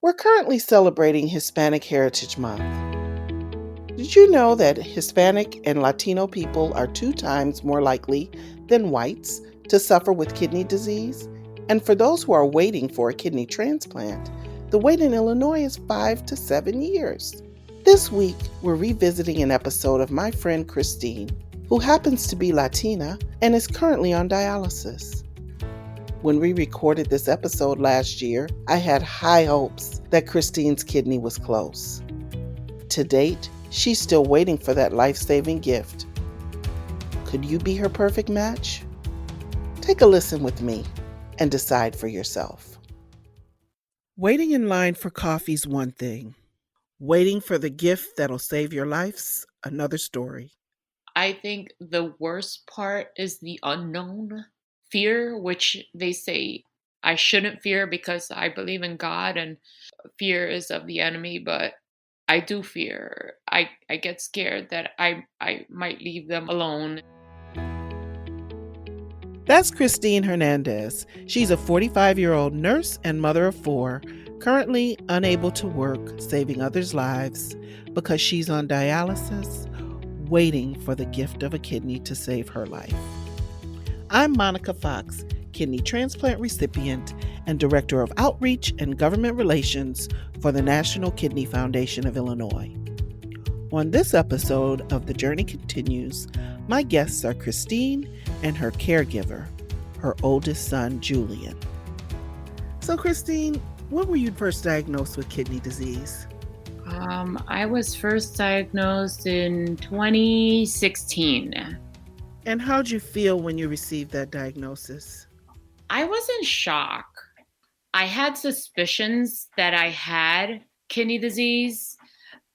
We're currently celebrating Hispanic Heritage Month. Did you know that Hispanic and Latino people are 2 times more likely than whites to suffer with kidney disease? And for those who are waiting for a kidney transplant, the wait in Illinois is 5 to 7 years. This week, we're revisiting an episode of my friend Christine, who happens to be Latina and is currently on dialysis. When we recorded this episode last year, I had high hopes that Christine's kidney was close. To date, she's still waiting for that life-saving gift. Could you be her perfect match? Take a listen with me and decide for yourself. Waiting in line for coffee's one thing. Waiting for the gift that'll save your life's another story. I think the worst part is the unknown fear, which they say I shouldn't fear because I believe in God and fear is of the enemy, but I do fear. I get scared that I might leave them alone. That's Christine Hernandez. She's a 45-year-old nurse and mother of 4, currently unable to work, saving others' lives because she's on dialysis, waiting for the gift of a kidney to save her life. I'm Monica Fox, kidney transplant recipient and Director of Outreach and Government Relations for the National Kidney Foundation of Illinois. On this episode of The Journey Continues, my guests are Christine and her caregiver, her oldest son, Julian. So, Christine, when were you first diagnosed with kidney disease? I was first diagnosed in 2016. And how'd you feel when you received that diagnosis? I was in shock. I had suspicions that I had kidney disease,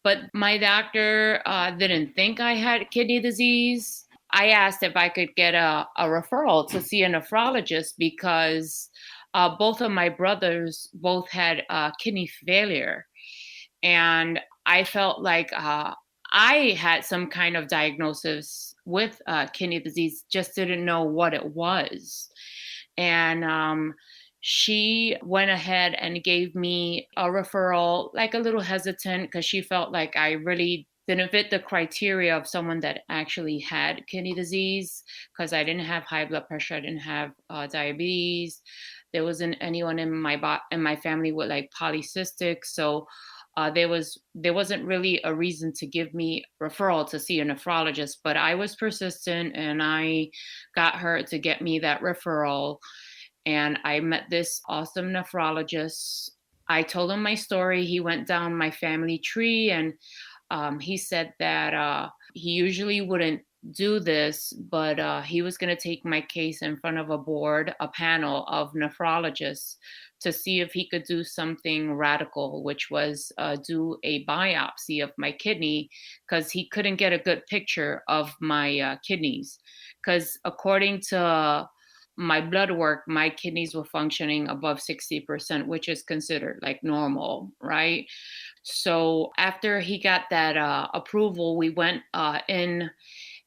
but my doctor didn't think I had kidney disease. I asked if I could get a referral to see a nephrologist because both of my brothers both had kidney failure. And I felt like I had some kind of diagnosis with kidney disease, just didn't know what it was. And she went ahead and gave me a referral, like a little hesitant, because she felt like I really didn't fit the criteria of someone that actually had kidney disease, because I didn't have high blood pressure, I didn't have diabetes. There wasn't anyone in my family with like polycystic, so there wasn't really a reason to give me referral to see a nephrologist. But I was persistent, and I got her to get me that referral. And I met this awesome nephrologist. I told him my story. He went down my family tree, and he said that he usually wouldn't do this, but he was going to take my case in front of a panel of nephrologists to see if he could do something radical, which was do a biopsy of my kidney, because he couldn't get a good picture of my kidneys. Because according to my blood work, my kidneys were functioning above 60%, which is considered like normal, right? So after he got that approval, we went in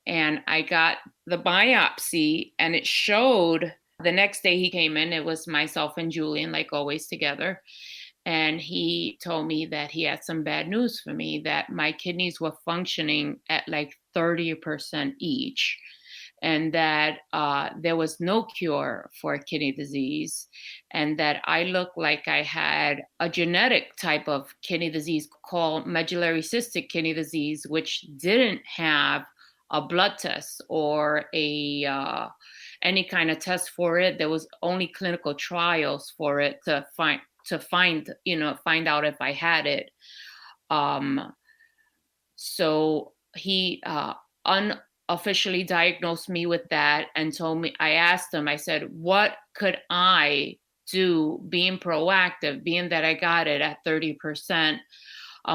and I got the biopsy, and it showed the next day he came in, it was myself and Julian, like always together. And he told me that he had some bad news for me, that my kidneys were functioning at like 30% each, and that there was no cure for kidney disease, and that I looked like I had a genetic type of kidney disease called medullary cystic kidney disease, which didn't have a blood test or a any kind of test for it. There was only clinical trials for it to find out if I had it. So he unofficially diagnosed me with that and told me, I asked him, I said, what could I do being proactive, being that I got it at 30%?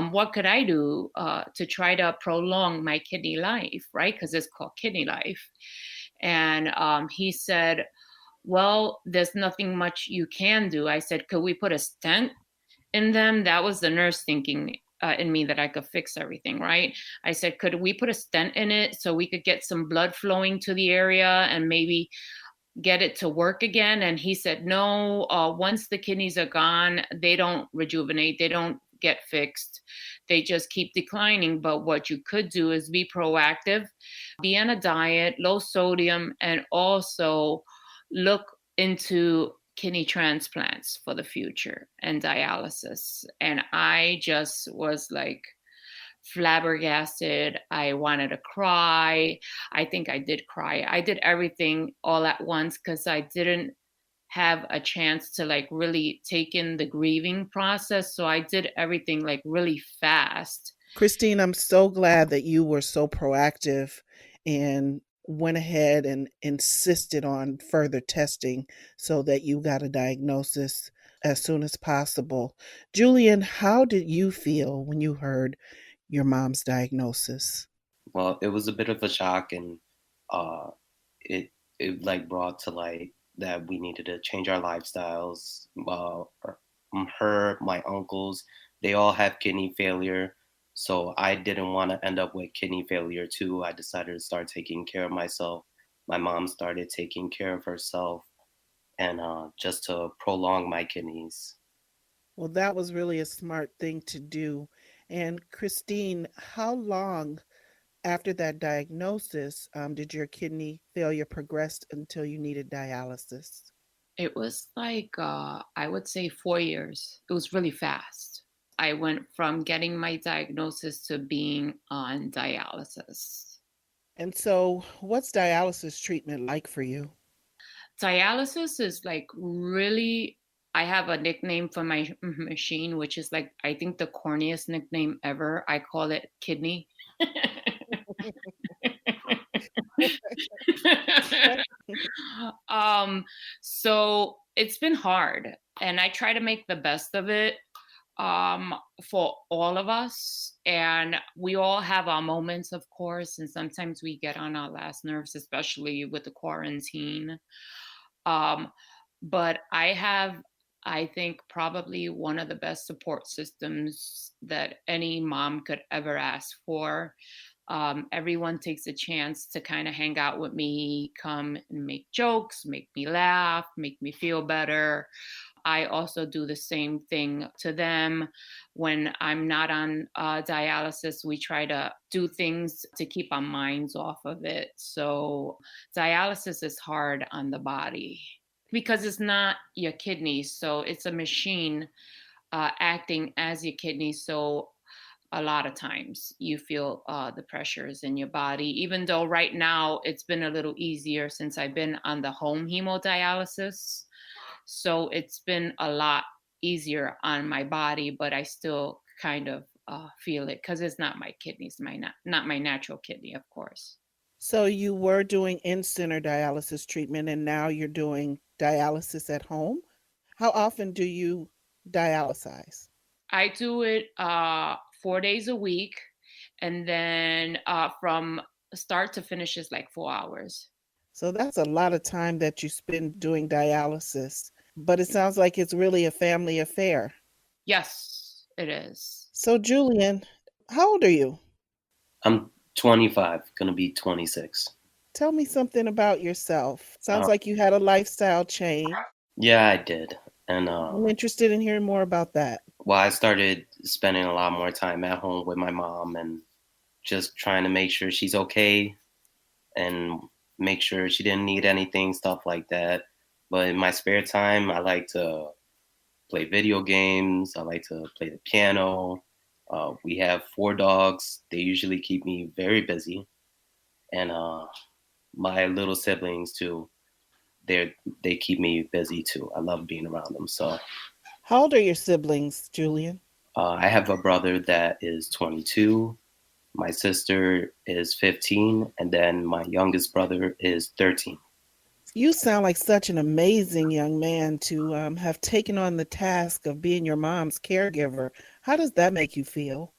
What could I do to try to prolong my kidney life, right? Because it's called kidney life. And he said, well, there's nothing much you can do. I said, could we put a stent in them? That was the nurse thinking in me that I could fix everything, right? I said, could we put a stent in it so we could get some blood flowing to the area and maybe get it to work again. And he said, no, once the kidneys are gone, they don't rejuvenate, they don't get fixed, they just keep declining. But what you could do is be proactive, be on a diet, low sodium, and also look into kidney transplants for the future and dialysis. And I just was like flabbergasted. I wanted to cry. I think I did cry. I did everything all at once because I didn't have a chance to like really take in the grieving process. So I did everything like really fast. Christine, I'm so glad that you were so proactive and went ahead and insisted on further testing so that you got a diagnosis as soon as possible. Julian, how did you feel when you heard your mom's diagnosis? Well, it was a bit of a shock, and uh, it it like brought to light that we needed to change our lifestyles. Her, my uncles, they all have kidney failure, so I didn't want to end up with kidney failure too. I decided to start taking care of myself. My mom started taking care of herself, and just to prolong my kidneys. Well, that was really a smart thing to do. And Christine, how long after that diagnosis did your kidney failure progress until you needed dialysis? It was like, I would say 4 years. It was really fast. I went from getting my diagnosis to being on dialysis. And so, what's dialysis treatment like for you? Dialysis is like really, I have a nickname for my machine, which is like, I think the corniest nickname ever. I call it kidney. um, so it's been hard, and I try to make the best of it um, for all of us. And we all have our moments, of course, and sometimes we get on our last nerves, especially with the quarantine. Um, but I have, I think, probably one of the best support systems that any mom could ever ask for. Everyone takes a chance to kind of hang out with me, come and make jokes, make me laugh, make me feel better. I also do the same thing to them. When I'm not on dialysis, we try to do things to keep our minds off of it. So, dialysis is hard on the body because it's not your kidneys. So, it's a machine acting as your kidneys. So, a lot of times you feel the pressures in your body, even though right now it's been a little easier since I've been on the home hemodialysis. So it's been a lot easier on my body, but I still kind of feel it because it's not my kidneys, not my natural kidney, of course. So, you were doing in center dialysis treatment and now you're doing dialysis at home. How often do you dialysize? I do it 4 days a week, and then from start to finish is like 4 hours. So, that's a lot of time that you spend doing dialysis, but it sounds like it's really a family affair. Yes, it is. So, Julian, how old are you? I'm 25, gonna be 26. Tell me something about yourself. Sounds Uh, like you had a lifestyle change. yeah, I did, and I'm interested in hearing more about that. well, I started spending a lot more time at home with my mom and just trying to make sure she's okay and make sure she didn't need anything, stuff like that. But in my spare time, I like to play video games. I like to play the piano. We have 4 dogs. They usually keep me very busy, and my little siblings too. They keep me busy too. I love being around them. So How old are your siblings, Julian? I have a brother that is 22. My sister is 15, and then my youngest brother is 13. You sound like such an amazing young man to have taken on the task of being your mom's caregiver. How does that make you feel?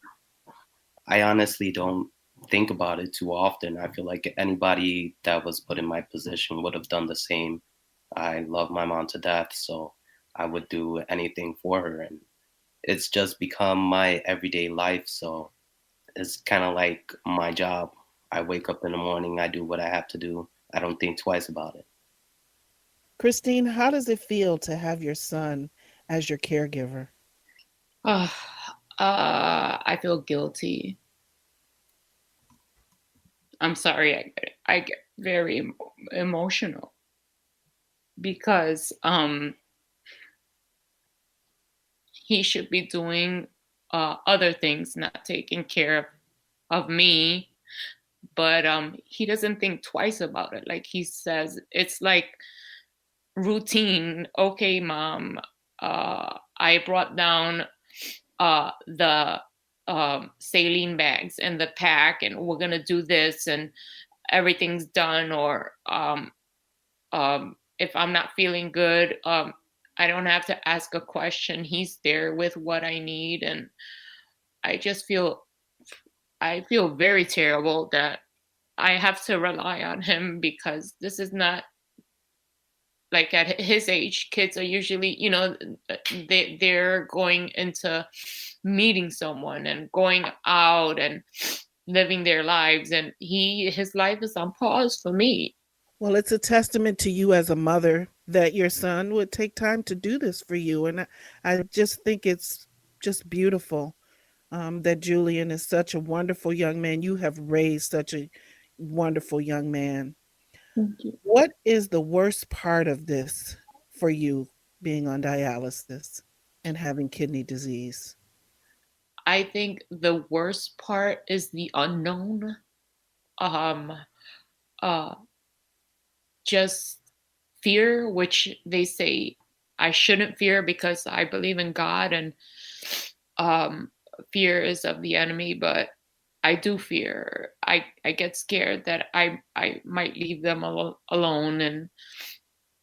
I honestly don't think about it too often. I feel like anybody that was put in my position would have done the same. I love my mom to death, so I would do anything for her. And it's just become my everyday life. So it's kind of like my job. I wake up in the morning, I do what I have to do. I don't think twice about it. Christine, how does it feel to have your son as your caregiver? Uh, I feel guilty. I'm sorry. I get very emotional because he should be doing other things, not taking care of me. But he doesn't think twice about it. Like he says, it's like routine. Okay, mom, I brought down the saline bags and the pack, and we're gonna do this, and everything's done. Or if I'm not feeling good, I don't have to ask a question. He's there with what I need, and I just feel I feel very terrible that I have to rely on him, because this is not like at his age. Kids are usually, they're going into meeting someone and going out and living their lives, and his life is on pause for me. Well, it's a testament to you as a mother that your son would take time to do this for you. And I just think it's just beautiful that Julian is such a wonderful young man. You have raised such a wonderful young man. Thank you. What is the worst part of this for you being on dialysis and having kidney disease? I think the worst part is the unknown. Um, uh, just fear, which they say I shouldn't fear because I believe in God, and um, fear is of the enemy. But I do fear. I get scared that I might leave them alone,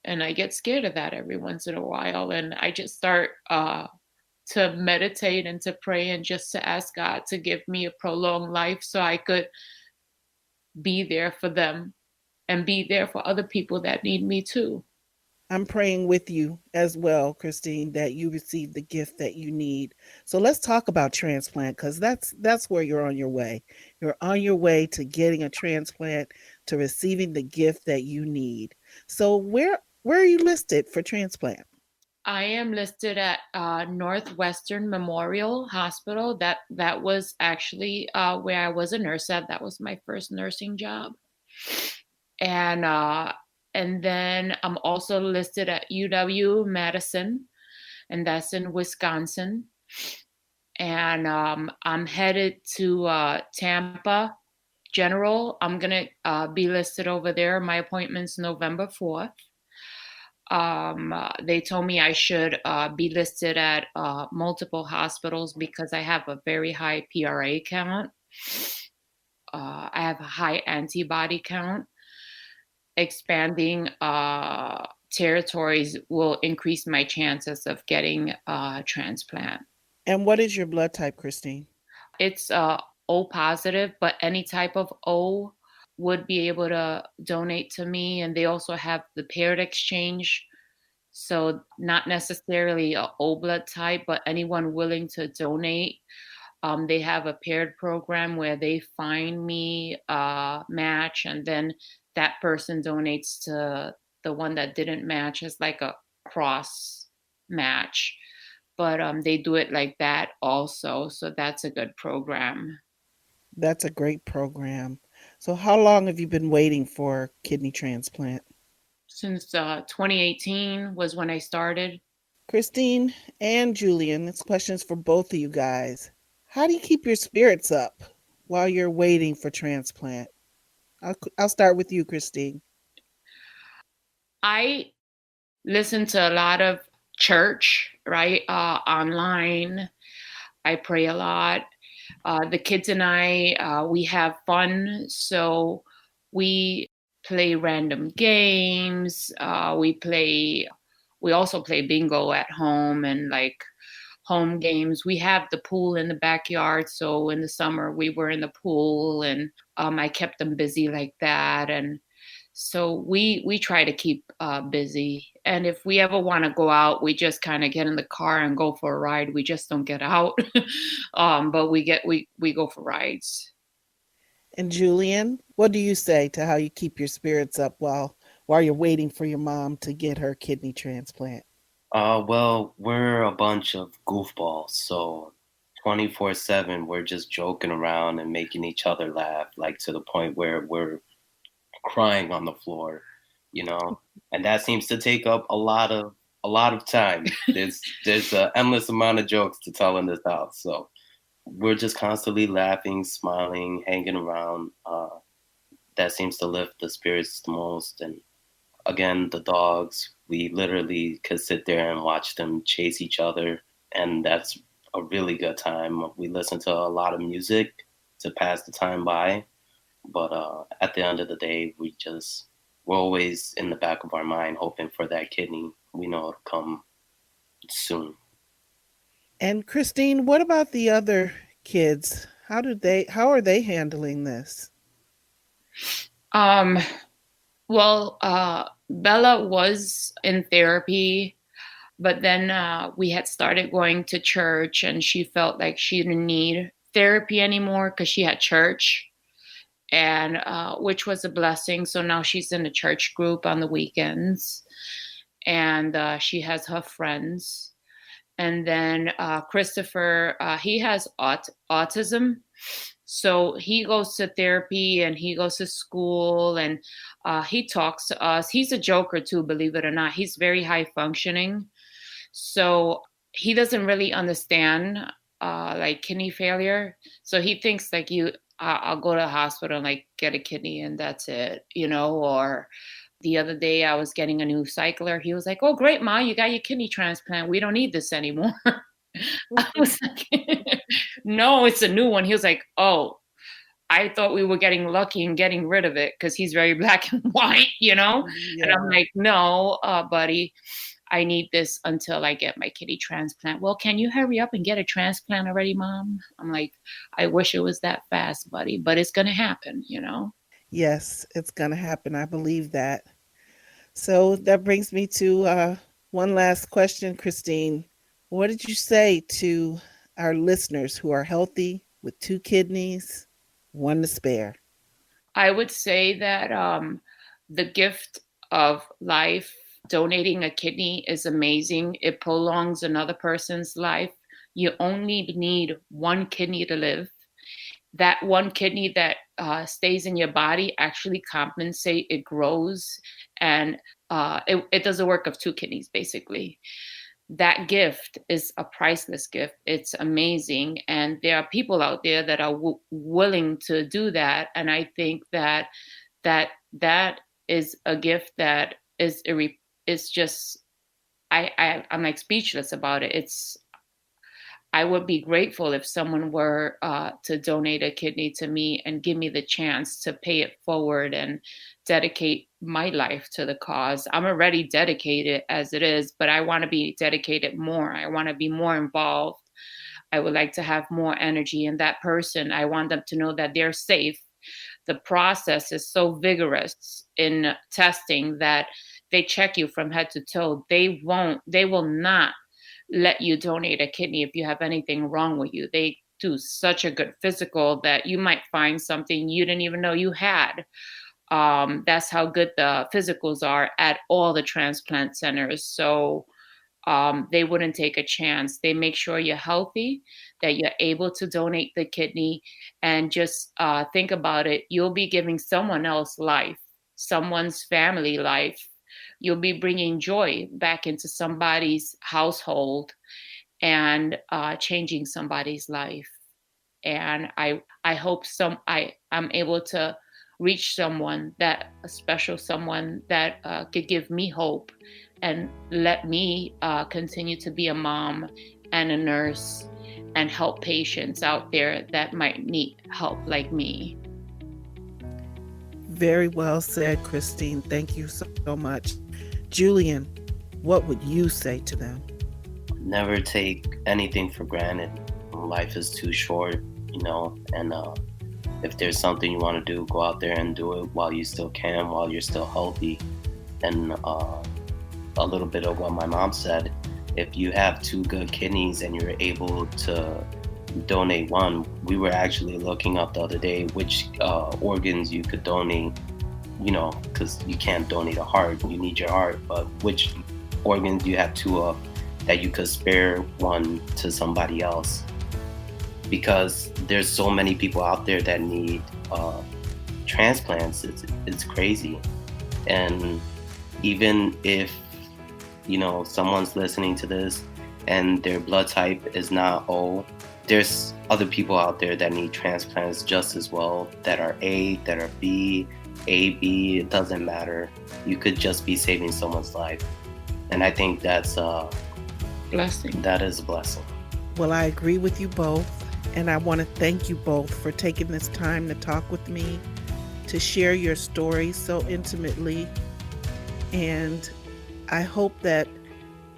and I get scared of that every once in a while, and I just start to meditate and to pray and just to ask God to give me a prolonged life so I could be there for them and be there for other people that need me too. I'm praying with you as well, Christine, that you receive the gift that you need. So let's talk about transplant, because that's where you're on your way. You're on your way to getting a transplant, to receiving the gift that you need. So where are you listed for transplant? I am listed at Northwestern Memorial Hospital. That was actually where I was a nurse at. That was my first nursing job, and then I'm also listed at UW Madison, and that's in Wisconsin. And I'm headed to Tampa General. I'm gonna be listed over there. My appointment's November 4th. They told me I should be listed at multiple hospitals because I have a very high PRA count. I have a high antibody count. Expanding territories will increase my chances of getting a transplant. And what is your blood type, Christine? It's O positive, but any type of O would be able to donate to me. And they also have the paired exchange. So not necessarily a O blood type, but anyone willing to donate. They have a paired program where they find me a match, and then that person donates to the one that didn't match as like a cross match. But they do it like that also. So that's a good program. That's a great program. So how long have you been waiting for kidney transplant? Since 2018 was when I started. Christine and Julian, this question is for both of you guys. How do you keep your spirits up while you're waiting for transplant? I'll start with you, Christine. I listen to a lot of church, right? Online. I pray a lot. The kids and I, we have fun. So we play random games. We also play bingo at home and like home games. We have the pool in the backyard. So in the summer, we were in the pool, and I kept them busy like that. And so we try to keep busy. And if we ever want to go out, we just kind of get in the car and go for a ride. We just don't get out, but we go for rides. And Julian, what do you say to how you keep your spirits up while while you're waiting for your mom to get her kidney transplant? Well, we're a bunch of goofballs, so 24/7 we're just joking around and making each other laugh, like to the point where we're crying on the floor, you know, and that seems to take up a lot of time. There's an endless amount of jokes to tell in this house, so we're just constantly laughing, smiling, hanging around. That seems to lift the spirits the most. And again, the dogs, we literally could sit there and watch them chase each other, and that's a really good time. We listen to a lot of music to pass the time by, but at the end of the day, we're always in the back of our mind hoping for that kidney. We know it'll come soon. And Christine, what about the other kids? How are they handling this? Um, well, Bella was in therapy, but then we had started going to church, and she felt like she didn't need therapy anymore because she had church, and which was a blessing. So now she's in a church group on the weekends, and she has her friends. And then Christopher, he has autism. So he goes to therapy and he goes to school, and he talks to us. He's a joker too, believe it or not. He's very high functioning. So he doesn't really understand like kidney failure. So he thinks like I'll go to the hospital and like get a kidney and that's it, or the other day I was getting a new cycler. He was like, "Oh, great, Ma, you got your kidney transplant. We don't need this anymore." I was like, "No, it's a new one." He was like, "Oh, I thought we were getting lucky and getting rid of it," because he's very black and white, Yeah. And I'm like, "No, buddy, I need this until I get my kidney transplant." "Well, can you hurry up and get a transplant already, Mom?" I'm like, "I wish it was that fast, buddy, but it's going to happen." Yes, it's going to happen. I believe that. So that brings me to one last question, Christine. What did you say to our listeners who are healthy with 2 kidneys, 1 to spare? I would say that the gift of life, donating a kidney, is amazing. It prolongs another person's life. You only need 1 kidney to live. That 1 kidney that stays in your body actually compensate. It grows, and it does the work of 2 kidneys, basically. That gift is a priceless gift. It's amazing. And there are people out there that are willing to do that. And I think that is a gift that it's just, I'm like speechless about it. I would be grateful if someone were to donate a kidney to me and give me the chance to pay it forward and dedicate my life to the cause. I'm already dedicated as it is, but I want to be dedicated more. I want to be more involved. I would like to have more energy. And that person, I want them to know that they're safe. The process is so vigorous in testing that they check you from head to toe. They will not let you donate a kidney if you have anything wrong with you. They do such a good physical that you might find something you didn't even know you had. That's how good the physicals are at all the transplant centers. So they wouldn't take a chance. They make sure you're healthy, that you're able to donate the kidney, and just think about it. You'll be giving someone else life, someone's family life. You'll be bringing joy back into somebody's household and changing somebody's life. And I hope I'm able to reach someone, a special someone that could give me hope and let me continue to be a mom and a nurse and help patients out there that might need help like me. Very well said, Christine. Thank you so much. Julian, what would you say to them? Never take anything for granted. Life is too short, and if there's something you want to do, go out there and do it while you still can, while you're still healthy. And a little bit of what my mom said, if you have 2 good kidneys and you're able to donate 1, we were actually looking up the other day which organs you could donate because you can't donate a heart, you need your heart, but which organs do you have two of that you could spare one to somebody else? Because there's so many people out there that need transplants. It's crazy. And even if someone's listening to this and their blood type is not O, there's other people out there that need transplants just as well, that are A, that are B, AB, it doesn't matter. You could just be saving someone's life. And I think that's a blessing. That is a blessing. Well, I agree with you both. And I want to thank you both for taking this time to talk with me, to share your stories so intimately. And I hope that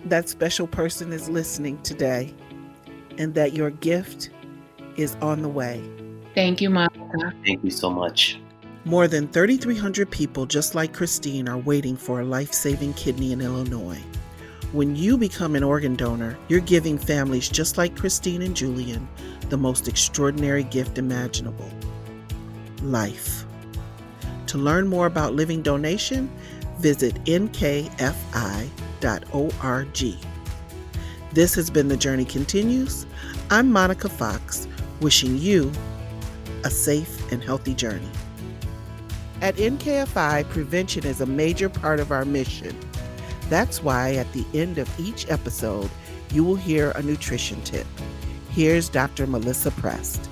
that special person is listening today and that your gift is on the way. Thank you, Monica. Thank you so much. More than 3,300 people just like Christine are waiting for a life-saving kidney in Illinois. When you become an organ donor, you're giving families just like Christine and Julian the most extraordinary gift imaginable: life. To learn more about living donation, visit nkfi.org. This has been The Journey Continues. I'm Monica Fox, wishing you a safe and healthy journey. At NKFI, prevention is a major part of our mission. That's why at the end of each episode, you will hear a nutrition tip. Here's Dr. Melissa Prest.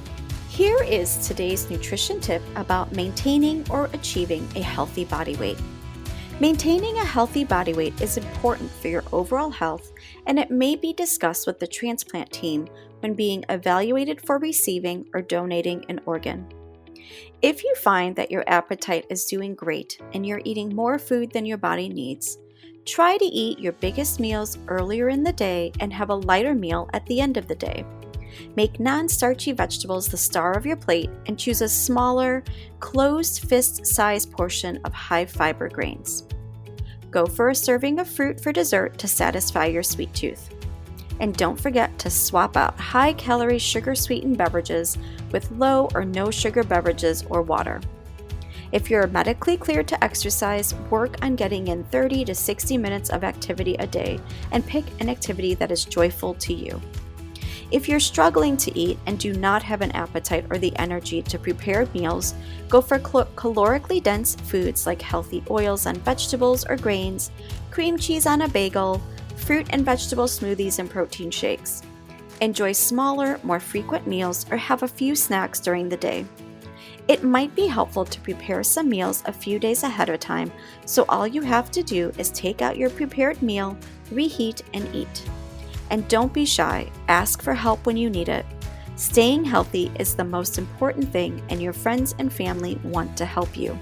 Here is today's nutrition tip about maintaining or achieving a healthy body weight. Maintaining a healthy body weight is important for your overall health, and it may be discussed with the transplant team when being evaluated for receiving or donating an organ. If you find that your appetite is doing great and you're eating more food than your body needs, try to eat your biggest meals earlier in the day and have a lighter meal at the end of the day. Make non-starchy vegetables the star of your plate and choose a smaller, closed fist-size portion of high-fiber grains. Go for a serving of fruit for dessert to satisfy your sweet tooth. And don't forget to swap out high-calorie sugar-sweetened beverages with low or no sugar beverages or water. If you're medically cleared to exercise, work on getting in 30 to 60 minutes of activity a day and pick an activity that is joyful to you. If you're struggling to eat and do not have an appetite or the energy to prepare meals, go for calorically dense foods like healthy oils on vegetables or grains, cream cheese on a bagel, fruit and vegetable smoothies and protein shakes. Enjoy smaller, more frequent meals or have a few snacks during the day. It might be helpful to prepare some meals a few days ahead of time, so all you have to do is take out your prepared meal, reheat, and eat. And don't be shy, ask for help when you need it. Staying healthy is the most important thing, and your friends and family want to help you.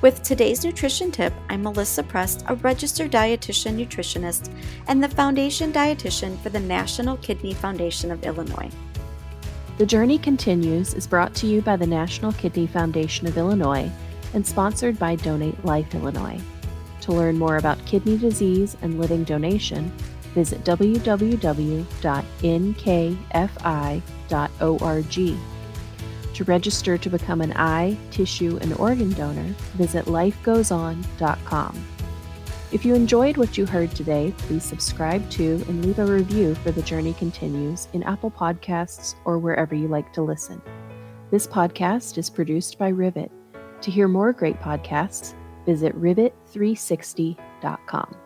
With today's nutrition tip, I'm Melissa Prest, a registered dietitian nutritionist and the foundation dietitian for the National Kidney Foundation of Illinois. The Journey Continues is brought to you by the National Kidney Foundation of Illinois and sponsored by Donate Life Illinois. To learn more about kidney disease and living donation, visit www.nkfi.org. To register to become an eye, tissue, and organ donor, visit lifegoeson.com. If you enjoyed what you heard today, please subscribe to and leave a review for The Journey Continues in Apple Podcasts or wherever you like to listen. This podcast is produced by Rivet. To hear more great podcasts, visit rivet360.com.